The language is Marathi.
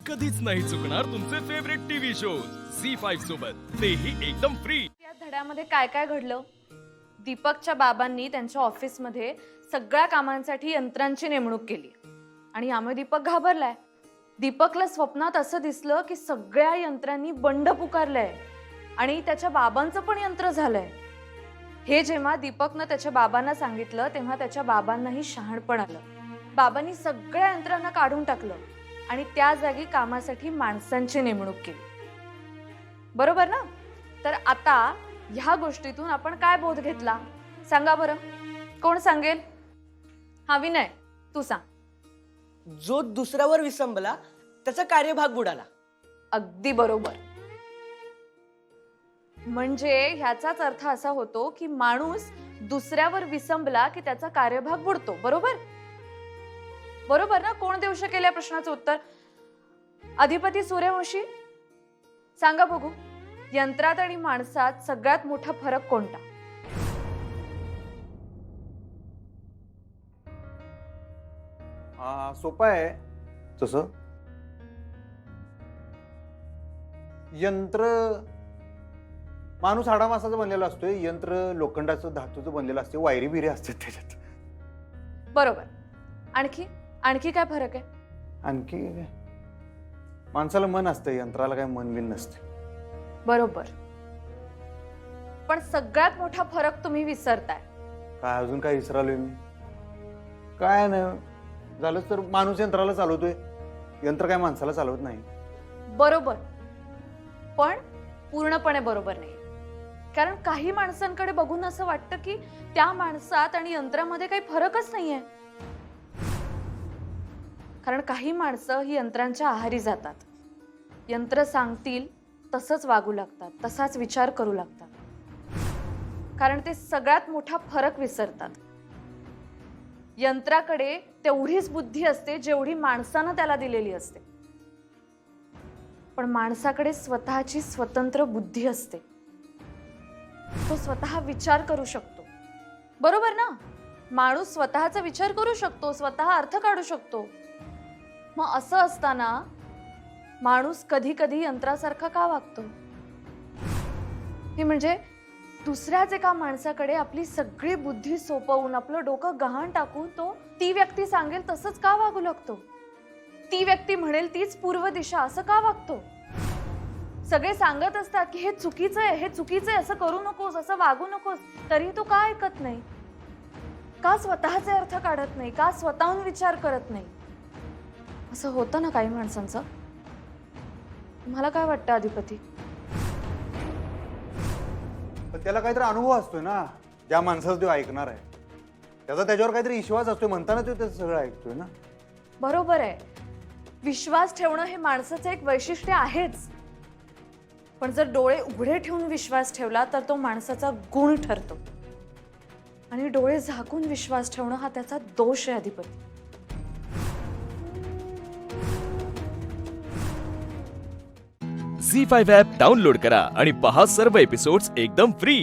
कधीच नाही चुकणार तुमचे फेवरेट टीव्ही शोज झी5 सोबत, तेही एकदम फ्री। या धड्यामध्ये काय काय घडलं? दीपकच्या बाबांनी त्यांच्या ऑफिसमध्ये सगळ्या कामांसाठी यंत्रांची नेमणूक केली आणि यामुळे दीपक घाबरलाय। दीपकला स्वप्नात असं दिसलं की सगळ्या यंत्रांनी बंड पुकारलंय आणि त्याच्या बाबांचं पण यंत्र झालंय। हे जेव्हा दीपकनं त्याच्या बाबांना सांगितलं तेव्हा त्याच्या बाबांनाही शहाणपण आलं। बाबांनी सगळ्या यंत्रांना काढून टाकलं आणि त्या जागी कामासाठी माणसांची नेमणूक केली। बरोबर ना? तर आता ह्या गोष्टीतून आपण काय बोध घेतला सांगा बरं? कोण सांगेल? हा विनय, तू सांग। जो दुसऱ्यावर विसंबला त्याचा कार्यभाग बुडाला। अगदी बरोबर। म्हणजे ह्याचाच अर्थ असा होतो की माणूस दुसऱ्यावर विसंबला की त्याचा कार्यभाग बुडतो। बरोबर? बरोबर ना? कोण देऊ शकेल या प्रश्नाचं उत्तर? अधिपती सूर्यवंशी सांगा बघू, यंत्रात आणि माणसात सगळ्यात मोठा फरक कोणता? सोपं आहे तसं। यंत्र माणूस हाडामासाचा बनलेला असतोय, यंत्र लोखंडाचं धातूचं बनलेलं असते, वायरी बिरी असतात त्याच्यात। बरोबर। आणखी आणखी काय फरक आहे? आणखी माणसाला मन असतं, यंत्राला काय मन बिन नसते। बरोबर। पण सगळ्यात मोठा फरक तुम्ही विसरताय। काय अजून काय विसरालोय मी? काय नाही झालंच तर माणूस यंत्राला चालवतोय, यंत्र काय माणसाला चालवत नाही। बरोबर, पण पूर्णपणे बरोबर नाही। कारण काही माणसांकडे बघून असं वाटतं की त्या माणसात आणि यंत्रामध्ये काही फरकच नाहीये। कारण काही माणसं ही यंत्रांच्या आहारी जातात, यंत्र सांगतील तसंच वागू लागतात, तसाच विचार करू लागतात। कारण ते सगळ्यात मोठा फरक विसरतात। यंत्राकडे तेवढीच बुद्धी असते जेवढी माणसानं त्याला दिलेली असते, पण माणसाकडे स्वतःची स्वतंत्र बुद्धी असते। तो स्वतः विचार करू शकतो। बरोबर ना? माणूस स्वतःचा विचार करू शकतो, स्वतः अर्थ काढू शकतो। मग असं असताना माणूस कधी कधी यंत्रासारखा का वागतो? हे म्हणजे दुसऱ्याच एका माणसाकडे आपली सगळी बुद्धी सोपवून आपलं डोकं गहाण टाकून तो ती व्यक्ती सांगेल तसंच का वागू लागतो? ती व्यक्ती म्हणेल तीच पूर्व दिशा असं का वागतो? सगळे सांगत असतात की हे चुकीचं आहे, हे चुकीचं आहे, असं करू नकोस, असं वागू नकोस, तरी तो का ऐकत नाही? का स्वतःचे अर्थ काढत नाही? का स्वतःहून विचार करत नाही? असं होतं ना काही माणसांचं। तुम्हाला काय वाटतं अधिपती? त्याला काहीतरी अनुभव असतोय ना, ज्या माणसाचा तो ऐकणार आहे त्याचा त्याच्यावर काहीतरी विश्वास असतोय, म्हणताना तो त्याचं सगळं ऐकतोय ना। बरोबर आहे, विश्वास ठेवणं हे माणसाचं एक वैशिष्ट्य आहेच, पण जर डोळे उघडे ठेवून विश्वास ठेवला तर तो माणसाचा गुण ठरतो आणि डोळे झाकून विश्वास ठेवणं हा त्याचा दोष आहे अधिपती। झी5 ॲप डाउनलोड करा आणि पहा सर्व एपिसोड्स एकदम फ्री।